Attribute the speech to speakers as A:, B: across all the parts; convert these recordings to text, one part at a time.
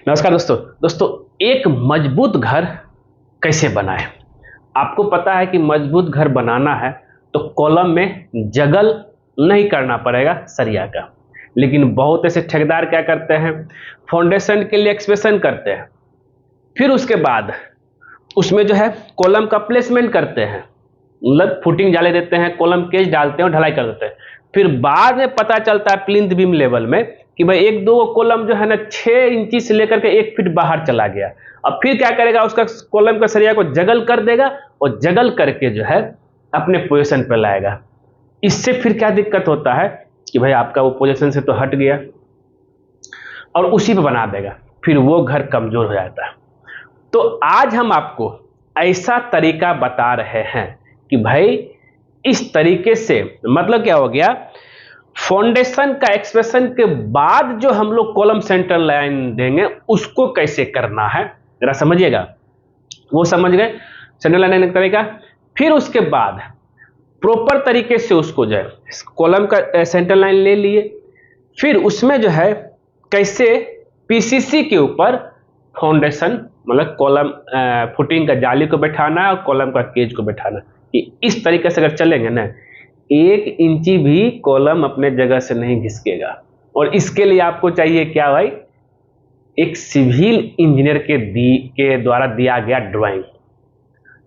A: नमस्कार दोस्तों एक मजबूत घर कैसे बनाएं। आपको पता है कि मजबूत घर बनाना है तो कॉलम में जगल नहीं करना पड़ेगा सरिया का। लेकिन बहुत ऐसे ठेकेदार क्या करते हैं, फाउंडेशन के लिए एक्सपेंशन करते हैं, फिर उसके बाद उसमें जो है कॉलम का प्लेसमेंट करते हैं, मतलब फुटिंग डाले देते हैं, कॉलम केज डालते हैं और ढलाई कर देते हैं। फिर बाद में पता चलता है प्लिंथ बीम लेवल में कि भाई एक दो कॉलम जो है ना 6 इंची से लेकर के 1 फीट बाहर चला गया। अब फिर क्या करेगा, उसका कॉलम का सरिया को जगल कर देगा और जगल करके जो है अपने पोजीशन पर लाएगा। इससे फिर क्या दिक्कत होता है कि भाई आपका वो पोजीशन से तो हट गया और उसी पे बना देगा, फिर वो घर कमजोर हो जाता है। तो आज हम आपको ऐसा तरीका बता रहे हैं कि भाई इस तरीके से मतलब क्या हो गया, फाउंडेशन का एक्सप्रेशन के बाद जो हम लोग कॉलम सेंटर लाइन देंगे उसको कैसे करना है जरा समझिएगा। वो समझ गए सेंटर लाइन देने का तरीका। फिर उसके बाद प्रॉपर तरीके से उसको जो है कॉलम का सेंटर लाइन ले लिए, फिर उसमें जो है कैसे पीसीसी के ऊपर फाउंडेशन मतलब कॉलम फुटिंग का जाली को बैठाना है और कॉलम का केज को बैठाना। कि इस तरीके से अगर चलेंगे ना 1 इंची भी कॉलम अपने जगह से नहीं घिसकेगा। और इसके लिए आपको चाहिए क्या भाई, एक सिविल इंजीनियर के द्वारा दिया गया ड्राइंग।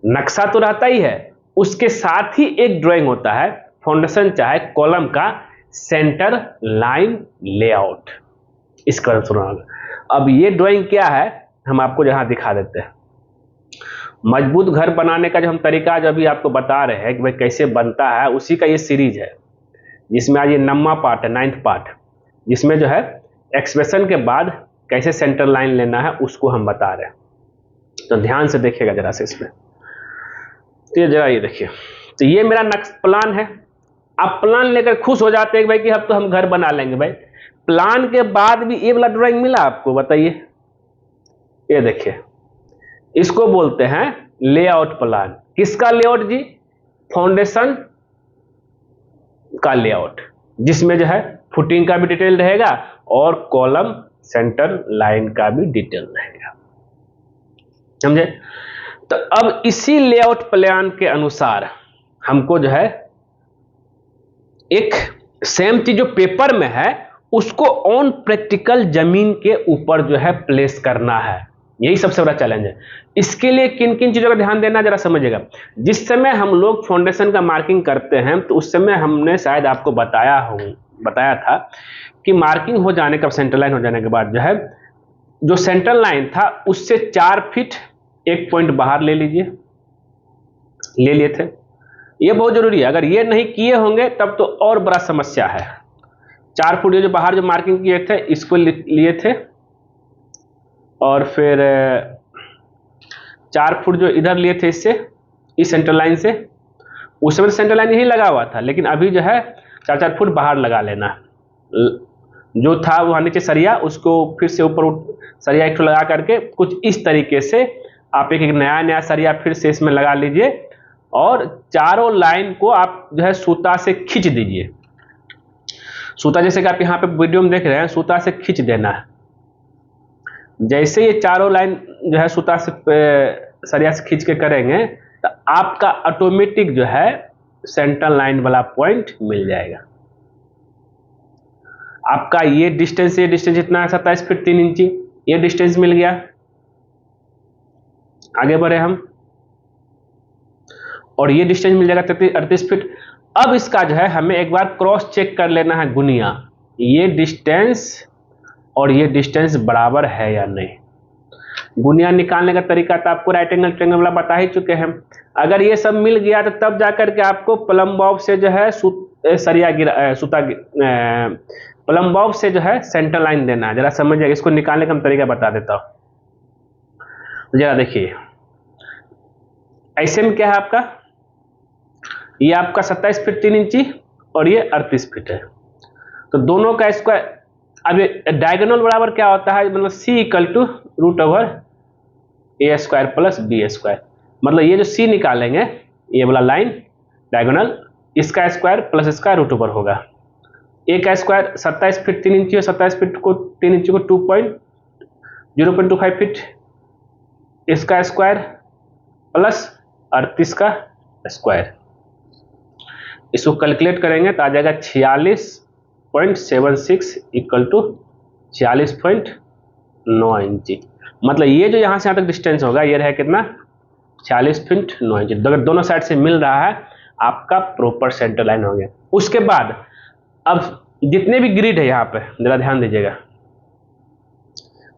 A: नक्शा तो रहता ही है, उसके साथ ही एक ड्राइंग होता है फाउंडेशन चाहे कॉलम का सेंटर लाइन लेआउट। इसका सुना। अब ये ड्राइंग क्या है हम आपको जहां दिखा देते हैं। मजबूत घर बनाने का जो हम तरीका जो अभी आपको बता रहे हैं कि भाई कैसे बनता है, उसी का ये सीरीज है जिसमें आज ये 9वां पार्ट है, 9th पार्ट, जिसमें जो है एक्सप्रेशन के बाद कैसे सेंटर लाइन लेना है उसको हम बता रहे हैं। तो ध्यान से देखिएगा जरा से इसमें। तो ये जरा ये देखिए, तो ये मेरा प्लान है। आप प्लान लेकर खुश हो जाते हैं भाई कि अब तो हम घर बना लेंगे। भाई प्लान के बाद भी ये वाला ड्राइंग मिला आपको, बताइए। ये देखिए, इसको बोलते हैं लेआउट प्लान। किसका लेआउट जी? फाउंडेशन का लेआउट, जिसमें जो है फुटिंग का भी डिटेल रहेगा और कॉलम सेंटर लाइन का भी डिटेल रहेगा। समझे? तो अब इसी लेआउट प्लान के अनुसार हमको जो है एक सेम चीज जो पेपर में है उसको ऑन प्रैक्टिकल जमीन के ऊपर जो है प्लेस करना है। यही सबसे बड़ा चैलेंज है। इसके लिए किन किन चीजों का ध्यान देना जरा समझिएगा। जिस समय हम लोग फाउंडेशन का मार्किंग करते हैं तो उस समय हमने शायद आपको बताया था कि मार्किंग हो जाने का, सेंटर लाइन हो जाने के बाद जो है जो सेंटर लाइन था उससे 4 फीट 1 पॉइंट बाहर ले लिए थे। ये बहुत जरूरी है। अगर ये नहीं किए होंगे तब तो और बड़ा समस्या है। 4 फुट जो बाहर जो मार्किंग किए थे इसको लिए थे और फिर 4 फुट जो इधर लिए थे इससे, इस सेंटर लाइन से। उस समय सेंटर लाइन यही लगा हुआ था, लेकिन अभी जो है 4-4 फुट बाहर लगा लेना। जो था वहां नीचे सरिया, उसको फिर से ऊपर सरिया एक लगा करके कुछ इस तरीके से आप एक नया सरिया फिर से इसमें लगा लीजिए और चारों लाइन को आप जो है सूता से खींच दीजिए। सूता जैसे कि आप यहाँ पे वीडियो में देख रहे हैं, सूता से खींच देना है। जैसे ये चारों लाइन जो है सूता से सरिया से खींच के करेंगे तो आपका ऑटोमेटिक जो है सेंटर लाइन वाला पॉइंट मिल जाएगा। आपका ये डिस्टेंस इतना है 27 फीट 3 इंची, ये डिस्टेंस मिल गया। आगे बढ़े हम, और ये डिस्टेंस मिल जाएगा 38 फीट। अब इसका जो है हमें एक बार क्रॉस चेक कर लेना है गुनिया, ये डिस्टेंस और ये डिस्टेंस बराबर है या नहीं। गुनिया निकालने का तरीका तो आपको राइट एंगल ट्रायंगल वाला बता ही चुके हैं। अगर ये सब मिल गया तो तब जाकर के आपको प्लम बॉब से जो है प्लम बॉब से जो है सेंटर लाइन देना है। जरा समझिए, इसको निकालने का तरीका बता देता हूं। जरा देखिए, ऐसे में क्या है आपका, ये आपका 27 फीट 3 इंची और ये 38 फीट है। तो दोनों का स्क्वायर, अब डायगोनल बराबर क्या होता है, मतलब C = √A² प्लस B²। मतलब ये जो C निकालेंगे ये वाला लाइन डायगोनल, इसका स्क्वायर प्लस इसका √ओवर होगा। A का स्क्वायर 27 फीट 3 इंची और 27 फीट को 3 इंची को 0.25 फीट इसका स्क्वायर प्लस 38 का स्क्वायर, इसको कैलकुलेट करेंगे तो आ जाएगा 46.76 इक्वल टू 46.9 इंची। मतलब ये जो यहाँ से यहाँ तक डिस्टेंस होगा ये रहा कितना 46.9 इंची। अगर दोनों साइड से मिल रहा है आपका प्रॉपर सेंटर लाइन हो गया। उसके बाद अब जितने भी ग्रिड है यहाँ पे जरा ध्यान दीजिएगा,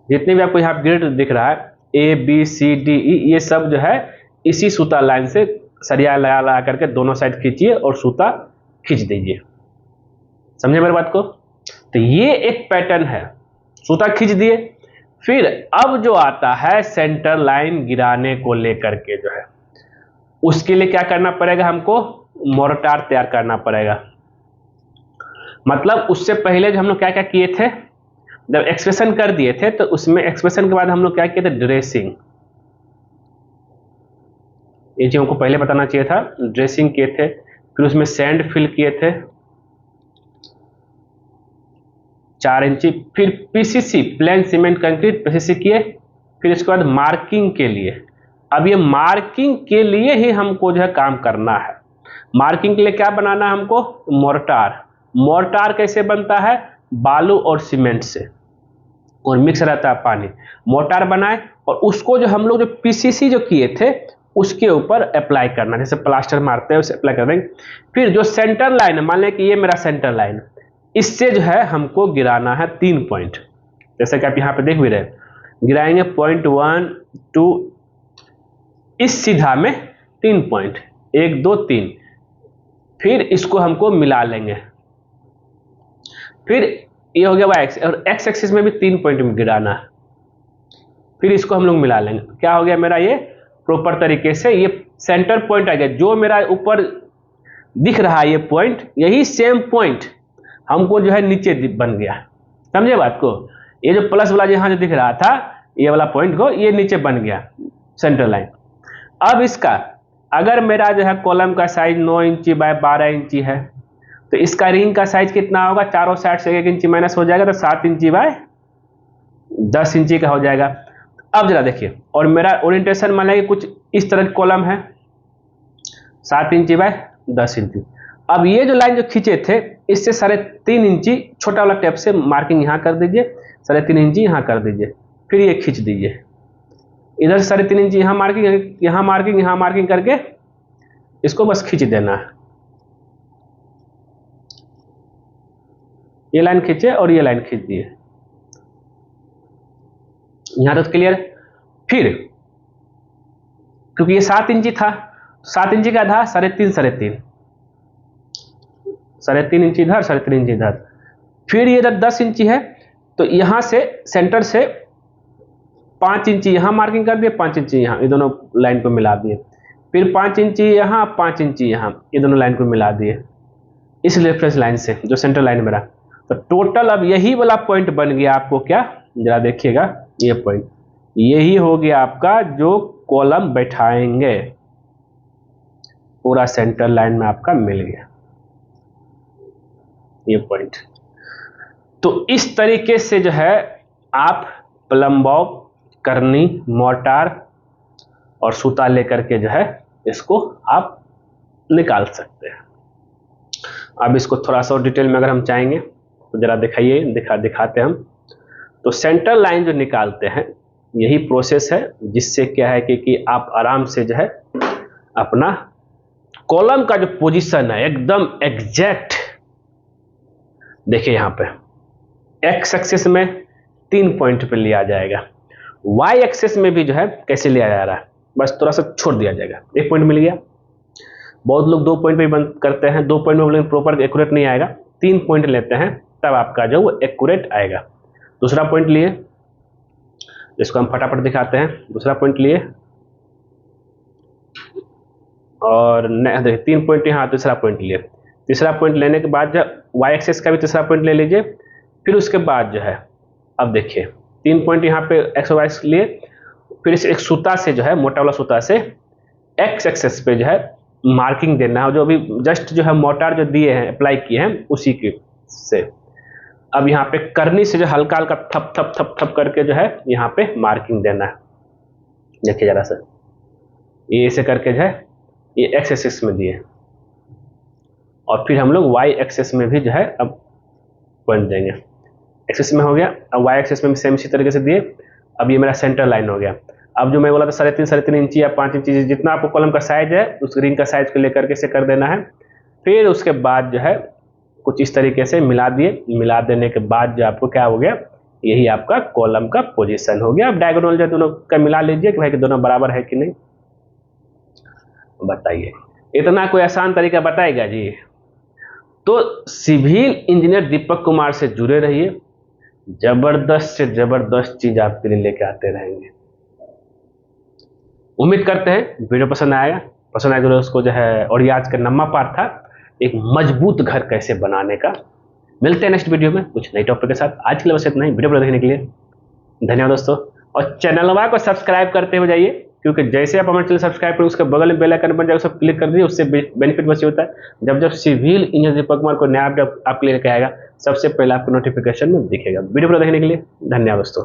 A: जितने भी आपको यहाँ ग्रिड दिख रहा है ABCDE ये सब जो है इसी सूता लाइन से सरिया लगा करके दोनों साइड खींचिए और सूता खींच दीजिए। समझे मेरी बात को? तो ये एक पैटर्न है, सूता खींच दिए। फिर अब जो आता है सेंटर लाइन गिराने को लेकर के जो है उसके लिए क्या करना पड़ेगा, हमको मोर्टार तैयार करना पड़ेगा। मतलब उससे पहले जो हम लोग क्या क्या किए थे, जब एक्सप्रेशन कर दिए थे तो उसमें एक्सप्रेशन के बाद हम लोग क्या किए थे, ड्रेसिंग। ये चीज हमको पहले बताना चाहिए था। ड्रेसिंग किए थे, फिर उसमें सैंड फिल किए थे 4 इंची, फिर PCC plane cement concrete PCC किए, फिर इसके बाद मार्किंग के लिए। अब ये मार्किंग के लिए ही हमको जो है काम करना है। मार्किंग के लिए क्या बनाना है हमको, मोर्टार। मोर्टार कैसे बनता है, बालू और सीमेंट से और मिक्स रहता है पानी। मोर्टार बनाए और उसको जो हम लोग जो PCC जो किए थे उसके ऊपर अप्लाई करना, जैसे प्लास्टर मारते हैं उसे अप्लाई कर देंगे। फिर जो सेंटर लाइन है, मान लें कि ये मेरा सेंटर लाइन, इससे जो है हमको गिराना है 3 पॉइंट। जैसे कि आप यहाँ पे देख भी रहे, गिराएंगे 0.1 2, इस सीधा में 3 पॉइंट 1 2 3। फिर इसको हमको मिला लेंगे, फिर ये हो गया y एक्सिस और x एक्सिस में भी 3 पॉइंट में गिराना है। फिर इसको हम लोग मिला लेंगे, क्या हो गया मेरा ये प्रॉपर तरीके से ये सेंटर पॉइंट आ गया। जो मेरा ऊपर दिख रहा है ये पॉइंट, यही सेम पॉइंट हमको जो है नीचे बन गया। समझे बात को? ये जो प्लस वाला यहाँ जो दिख रहा था ये वाला पॉइंट को, ये नीचे बन गया सेंटर लाइन। अब इसका अगर मेरा जो है कॉलम का साइज 9 इंची बाय 12 इंची है तो इसका रिंग का साइज कितना होगा, चारों साइड से 1 इंची माइनस हो जाएगा तो 7 इंची बाय 10 इंची का हो जाएगा। अब जरा देखिए, और मेरा ओरिएंटेशन मान लीजिए कुछ इस तरह की कॉलम है 7 इंची बाय 10 इंची। अब ये जो लाइन जो खींचे थे इससे 3.5 इंची छोटा वाला टेप से मार्किंग यहाँ कर दीजिए, 3.5 इंची यहाँ कर दीजिए, फिर ये खींच दीजिए। इधर से 3.5 इंची यहाँ मार्किंग, यहाँ मार्किंग, यहाँ मार्किंग करके इसको बस खींच देना है। ये लाइन खींचे और ये लाइन खींच दिए, यहां तक क्लियर। फिर क्योंकि ये 7 इंची था, 7 इंची का आधा 3.5 इंची इधर, 3.5 इंची इधर। फिर ये इधर 10 इंची है तो यहां से सेंटर से 5 इंची यहां मार्किंग कर दिए, 5 इंची यहां, ये दोनों लाइन को मिला दिए। फिर 5 इंची यहां, 5 इंची यहां, ये दोनों लाइन को मिला दिए इस रेफरेंस लाइन से जो सेंटर लाइन मेरा। तो टोटल अब यही वाला पॉइंट बन गया आपको क्या, जरा देखिएगा, ये पॉइंट यही हो गया आपका जो कॉलम बैठाएंगे, पूरा सेंटर लाइन में आपका मिल गया ये पॉइंट। तो इस तरीके से जो है आप प्लम्बॉब, करनी, मोर्टार और सूता लेकर के जो है इसको आप निकाल सकते हैं। अब इसको थोड़ा सा और डिटेल में अगर हम चाहेंगे तो जरा दिखाइए, दिखाते हम। तो सेंटर लाइन जो निकालते हैं यही प्रोसेस है जिससे क्या है कि आप आराम से जो है अपना कॉलम का जो पोजीशन है एकदम एग्जैक्ट, देखिए यहाँ पे एक्स एक्सिस में 3 पॉइंट पे लिया जाएगा, वाई एक्सिस में भी जो है कैसे लिया जा रहा है, बस थोड़ा सा छोड़ दिया जाएगा, 1 पॉइंट मिल गया। बहुत लोग 2 पॉइंट पे बंद करते हैं, 2 पॉइंट में प्रॉपर एक्यूरेट नहीं आएगा, 3 पॉइंट लेते हैं तब आपका जो वो एक्यूरेट आएगा। दूसरा पॉइंट लिए, इसको हम फटाफट दिखाते हैं। दूसरा पॉइंट लिए और 3 पॉइंट यहाँ, तीसरा पॉइंट लिए। तीसरा पॉइंट लेने के बाद जो वाई एक्सिस का भी तीसरा पॉइंट ले लीजिए। फिर उसके बाद जो है अब देखिए 3 पॉइंट यहाँ पे एक्स वाई लिए, फिर इस एक सूता से जो है मोटा वाला सूता से एक्स एक्सिस पे जो है मार्किंग देना है, जो अभी जस्ट जो है मोटार जो दिए हैं अप्लाई किए हैं उसी के से। अब यहाँ पे करनी से जो हल्का हल्का थप थप थप थप करके जो है यहाँ पे मार्किंग देना है। देखिए जरा सा, ये ऐसे करके जो है ये एक्स एक्सिस में दिए, और फिर हम लोग वाई एक्सिस में भी जो है अब पॉइंट देंगे। एक्सिस में हो गया, अब वाई एक्सिस में भी सेम इसी तरीके से दिए। अब ये मेरा सेंटर लाइन हो गया। अब जो मैं बोला था 3.5 इंची या 5 इंची, जितना आपको कॉलम का साइज है उस रिंग का साइज को लेकर के इसे कर देना है। फिर उसके बाद जो है कुछ इस तरीके से मिला दिए। मिला देने के बाद जो आपको क्या हो गया, यही आपका कॉलम का पोजीशन हो गया। अब डायगोनल जो दोनों का मिला लीजिए कि भाई कि दोनों बराबर है कि नहीं, बताइए। इतना कोई आसान तरीका बताएगा जी? तो सिविल इंजीनियर दीपक कुमार से जुड़े रहिए, जबरदस्त से जबरदस्त चीज आपके लिए लेके आते रहेंगे। उम्मीद करते हैं वीडियो पसंद आएगा। पसंद आएगा तो उसको जो है, और ये आज का नम्मा पार्ट था एक मजबूत घर कैसे बनाने का। मिलते हैं नेक्स्ट वीडियो में कुछ नई टॉपिक के साथ। आज के लिए बस इतना ही। वीडियो पर देखने के लिए धन्यवाद दोस्तों, और चैनल को सब्सक्राइब करते हुए जाइए, क्योंकि जैसे आप हमारे चैनल सब्सक्राइब करें उसके बगल में बेल आइकन बन जाएगा, सब क्लिक कर दीजिए। उससे बेनिफिट बस ये होता है जब जब सिविल इंजीनियर दीपक कुमार को नया अपडेट आपके लिए लेकर आएगा, सबसे पहले आपको नोटिफिकेशन में दिखेगा। वीडियो पर देखने के लिए धन्यवाद दोस्तों।